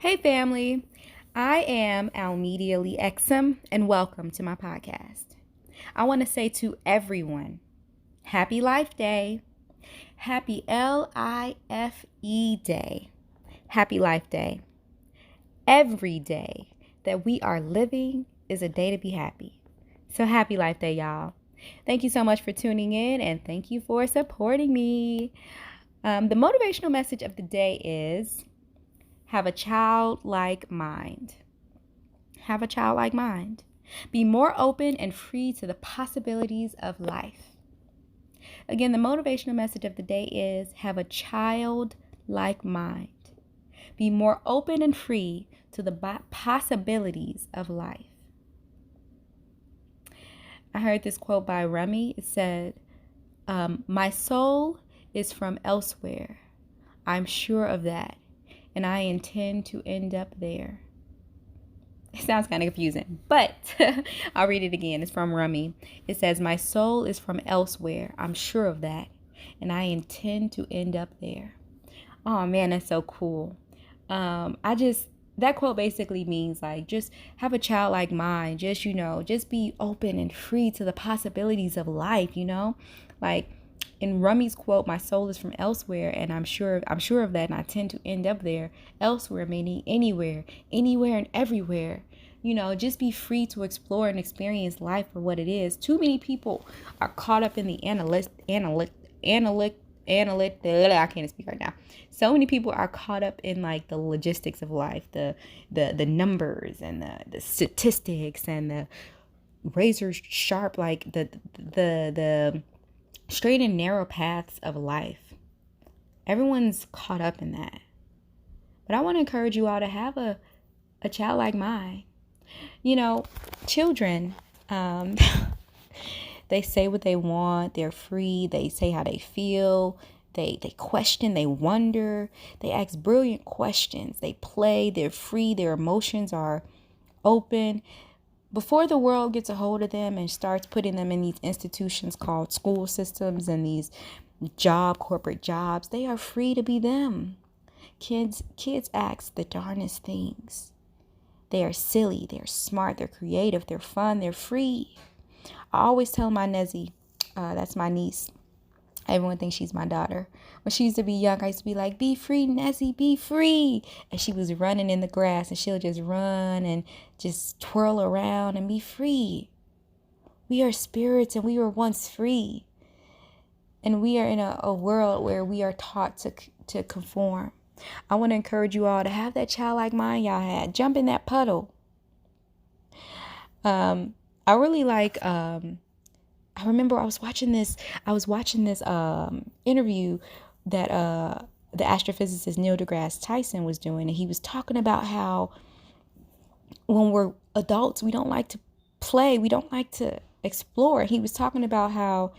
Hey family, I am Almedia Lee Exum and welcome to my podcast. I want to say to everyone, Happy Life Day, Happy LIFE Day, Happy Life Day. Every day that we are living is a day to be happy. So happy Life Day, y'all. Thank you so much for tuning in and thank you for supporting me. The motivational message of the day is have a childlike mind. Have a childlike mind. Be more open and free to the possibilities of life. Again, the motivational message of the day is have a childlike mind. Be more open and free to the possibilities of life. I heard this quote by Rumi. It said, my soul is from elsewhere. I'm sure of that. And I intend to end up there. It sounds kind of confusing, but I'll read it again. It's from Rumi. It says, my soul is from elsewhere. I'm sure of that. And I intend to end up there. Oh man, that's so cool. That quote basically means like, just have a childlike mind. Just be open and free to the possibilities of life, like, in Rumi's quote, my soul is from elsewhere, and I'm sure of that, and I tend to end up there. Elsewhere meaning anywhere and everywhere. Just be free to explore and experience life for what it is. Too many people are caught up in the I can't speak right now. So many people are caught up in like the logistics of life, the numbers and the statistics and the razor sharp, like the straight and narrow paths of life. Everyone's caught up in that. But I want to encourage you all to have a childlike mind. Children, they say what they want. They're free. They say how they feel. They question. They wonder. They ask brilliant questions. They play. They're free. Their emotions are open. Before the world gets a hold of them and starts putting them in these institutions called school systems and these corporate jobs, they are free to be them. Kids ask the darnest things. They are silly, they're smart, they're creative, they're fun, they're free. I always tell my Nezzy, that's my niece. Everyone thinks she's my daughter. When she used to be young, I used to be like, be free, Nezzy, be free. And she was running in the grass and she'll just run and just twirl around and be free. We are spirits and we were once free. And we are in a world where we are taught to conform. I want to encourage you all to have that childlike mind y'all had. Jump in that puddle. I really like... I remember I was watching this interview that the astrophysicist Neil deGrasse Tyson was doing, and he was talking about how when we're adults, we don't like to play, we don't like to explore. He was talking about how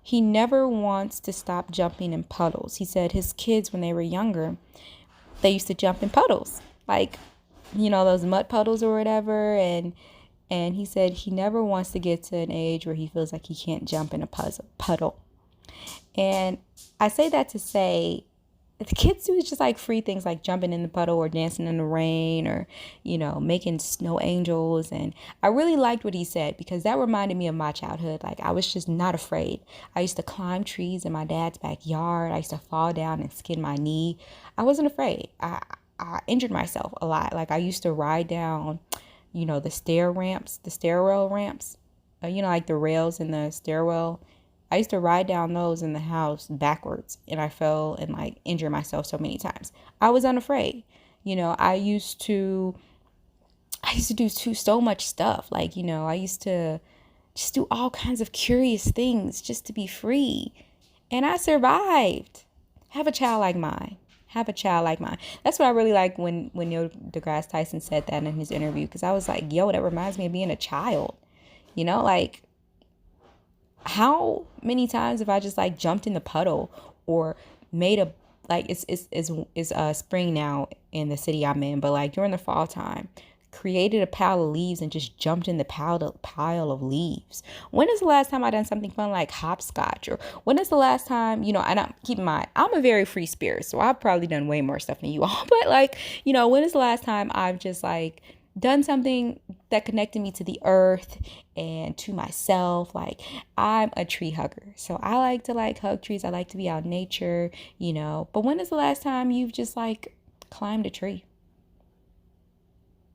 he never wants to stop jumping in puddles. He said his kids, when they were younger, they used to jump in puddles, like, those mud puddles or whatever, and he said he never wants to get to an age where he feels like he can't jump in a puddle. And I say that to say, the kids do just like free things like jumping in the puddle or dancing in the rain or, making snow angels. And I really liked what he said because that reminded me of my childhood. Like, I was just not afraid. I used to climb trees in my dad's backyard. I used to fall down and skin my knee. I wasn't afraid. I injured myself a lot. Like, I used to ride down the stairwell ramps, like the rails in the stairwell. I used to ride down those in the house backwards, and I fell and like injured myself so many times. I was unafraid. I used to do so much stuff. Like, I used to just do all kinds of curious things just to be free. And I survived. Have a childlike mind. Have a childlike mind. That's what I really like when Neil deGrasse Tyson said that in his interview, because I was like, yo, that reminds me of being a child. Like, how many times have I just like jumped in the puddle or made a, like, it's spring now in the city I'm in, but like during the fall time, created a pile of leaves and just jumped in the pile of leaves? When is the last time I done something fun like hopscotch? Or when is the last time, and keep in mind, I'm a very free spirit, so I've probably done way more stuff than you all. But like, when is the last time I've just like done something that connected me to the earth and to myself? Like, I'm a tree hugger, so I like to like hug trees. I like to be out in nature, But when is the last time you've just like climbed a tree?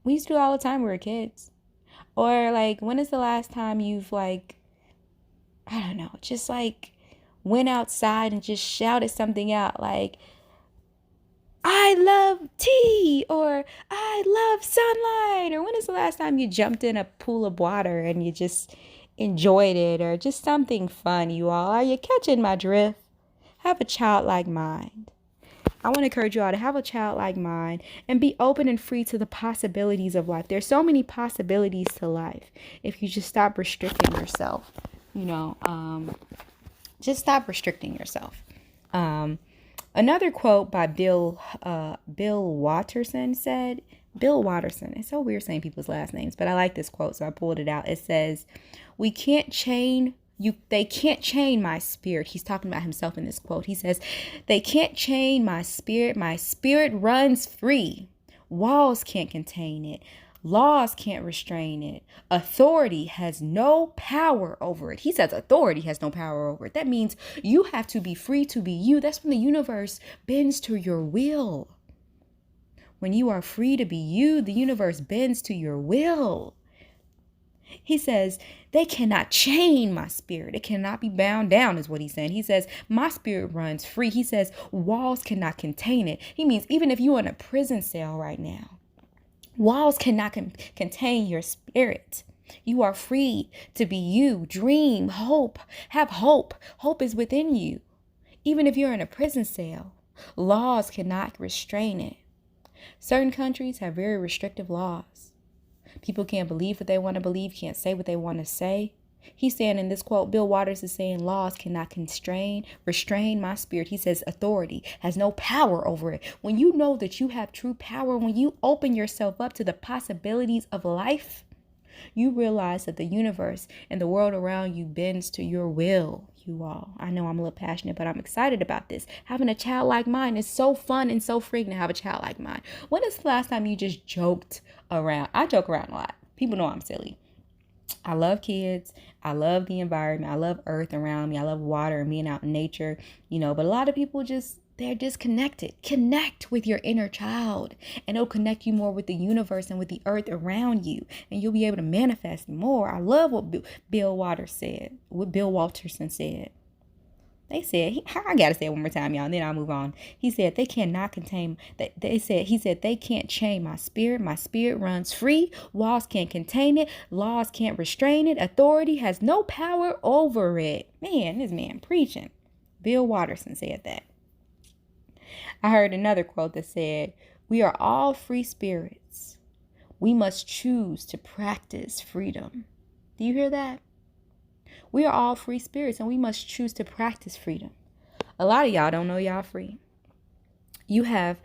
We used to do it all the time when we were kids. Or like, when is the last time you've like, I don't know, just like went outside and just shouted something out like, I love tea, or I love sunlight? Or when is the last time you jumped in a pool of water and you just enjoyed it, or just something fun, you all? Are you catching my drift? Have a childlike mind. I want to encourage you all to have a childlike mind and be open and free to the possibilities of life. There's so many possibilities to life if you just stop restricting yourself. Just stop restricting yourself. Another quote by Bill Watterson said, Bill Watterson, it's so weird saying people's last names, but I like this quote, so I pulled it out. It says, they can't chain my spirit. He's talking about himself in this quote. He says, they can't chain my spirit. My spirit runs free. Walls can't contain it. Laws can't restrain it. Authority has no power over it. He says authority has no power over it. That means you have to be free to be you. That's when the universe bends to your will. When you are free to be you, the universe bends to your will. He says, they cannot chain my spirit. It cannot be bound down, is what he's saying. He says, my spirit runs free. He says, walls cannot contain it. He means even if you're in a prison cell right now, walls cannot contain your spirit. You are free to be you. Dream, hope, have hope. Hope is within you. Even if you're in a prison cell, laws cannot restrain it. Certain countries have very restrictive laws. People can't believe what they want to believe, can't say what they want to say. He's saying in this quote, Bill Waters is saying laws cannot restrain my spirit. He says authority has no power over it. When you know that you have true power, when you open yourself up to the possibilities of life, you realize that the universe and the world around you bends to your will, you all. I know I'm a little passionate, but I'm excited about this. Having a childlike mind is so fun and so freeing to have a childlike mind. When is the last time you just joked around? I joke around a lot. People know I'm silly. I love kids. I love the environment. I love earth around me. I love water and being out in nature, but a lot of people they're disconnected. Connect with your inner child, and it'll connect you more with the universe and with the earth around you, and you'll be able to manifest more. I love what Bill Watterson said. They said, I gotta say it one more time, y'all, and then I'll move on. He said, they cannot contain, he said, they can't chain my spirit. My spirit runs free. Walls can't contain it. Laws can't restrain it. Authority has no power over it. Man, this man preaching. Bill Watterson said that. I heard another quote that said, we are all free spirits. We must choose to practice freedom. Do you hear that? We are all free spirits, and we must choose to practice freedom. A lot of y'all don't know y'all free. You have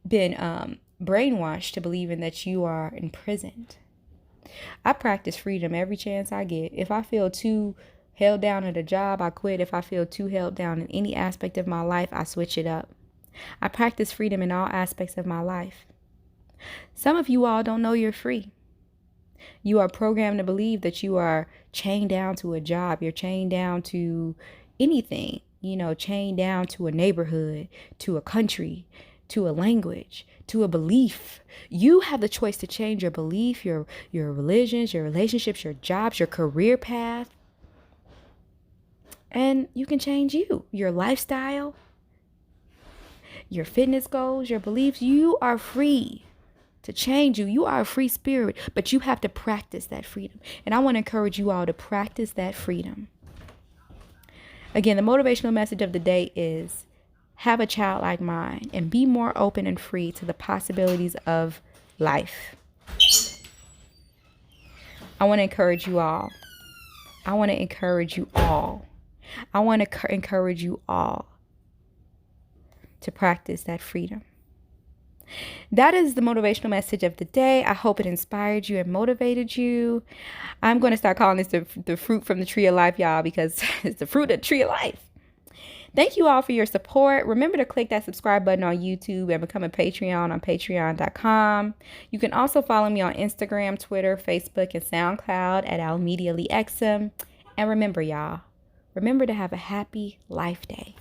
been brainwashed to believing that you are imprisoned. I practice freedom every chance I get. If I feel too held down at a job, I quit. If I feel too held down in any aspect of my life, I switch it up. I practice freedom in all aspects of my life. Some of you all don't know you're free. You are programmed to believe that you are chained down to a job. You're chained down to anything, chained down to a neighborhood, to a country, to a language, to a belief. You have the choice to change your belief, your religions, your relationships, your jobs, your career path. And you can change your lifestyle, your fitness goals, your beliefs. You are free to change you. You are a free spirit, but you have to practice that freedom. And I want to encourage you all to practice that freedom. Again, the motivational message of the day is have a childlike mind and be more open and free to the possibilities of life. I want to encourage you all. I want to encourage you all to practice that freedom. that is the motivational message of the day. I hope it inspired you and motivated you. I'm going to start calling this the fruit from the tree of life, y'all, because it's the fruit of the tree of life. Thank you all for your support. Remember to click that subscribe button on YouTube and become a Patreon on patreon.com. You can also follow me on Instagram, Twitter, Facebook, and SoundCloud at AlmediaLeeXM. And remember, y'all, remember to have a happy life day.